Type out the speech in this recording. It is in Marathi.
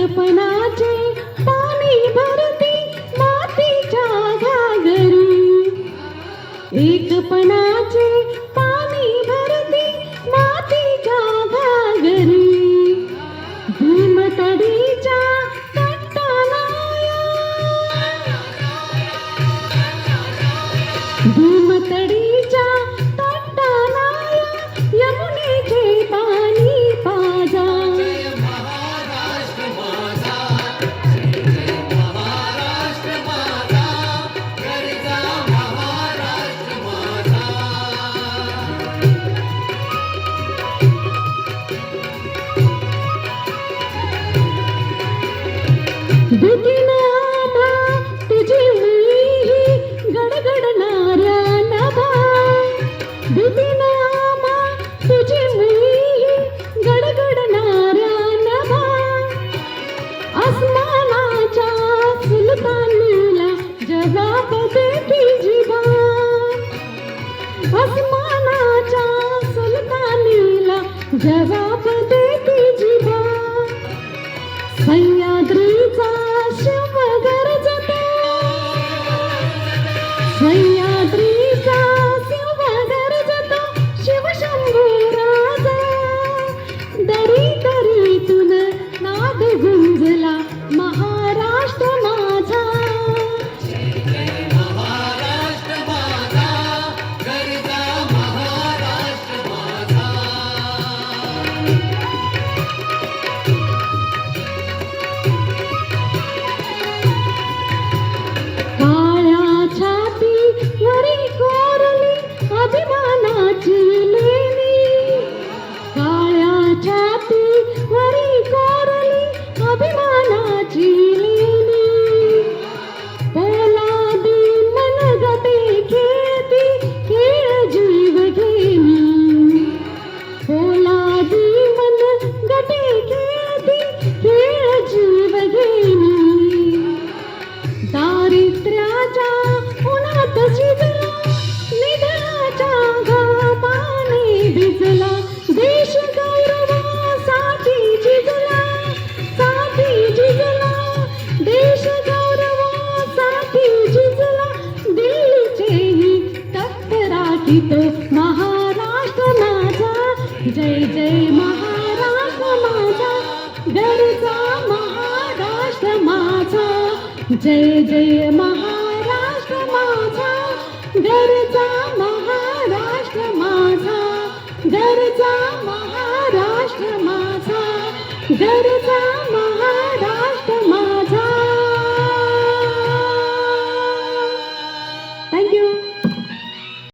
एकपणाचे पाणी भरती मातीच्या घागरी, एकपणाचे पाणी भरती मातीच्या घागरी, भीमतडीच्या तटालाया, भीमतडीच्या तटालाया यमुनेचे पाणी पाजा. भीतीनं आभा तुझी मुई गडगडणाऱ्या नभा, भीतीनं आभा तुझी मुई गडगडणाऱ्या नभा, आसमानाच्या सुलतानीला जवाब देती जिभा, आसमानाच्या सुलतानीला जवाब देती जिभा. सह्याद्रीचा शिव गरजतो, सह्याद्रीचा शिव गरजतो, शिवशंभू राजा. दरी दरीतून नाद गुंजला महाराष्ट्र माझा. महाराष्ट्र माझा, गरजा महाराष्ट्र माझा. काळ्या छातीवरी कोरली अभिमानाची लेणी, काळ्या छातीवरी कोरली अभिमानाची लेणी, पोलादी मनगटे खेळती खेळ जीव घेणी, पोलादी मनगटे खेळती खेळ जीव घेणी. दारिद्र्याच्या उन्हात शिजला, निधनाच्या घामाने भिजला, देश गौरवासाठी झिजला, साठी झिजला, देश गौरवासाठी झिजला. दिल्लीचेही तख्त राखीतो महाराष्ट्र माझा. जय जय महाराष्ट्र माझा, गरजा महाराष्ट्र माझा. जय जय महाराष्ट्र माझा, गरजा महाराष्ट्र माझा, गरजा महाराष्ट्र माझा, गरजा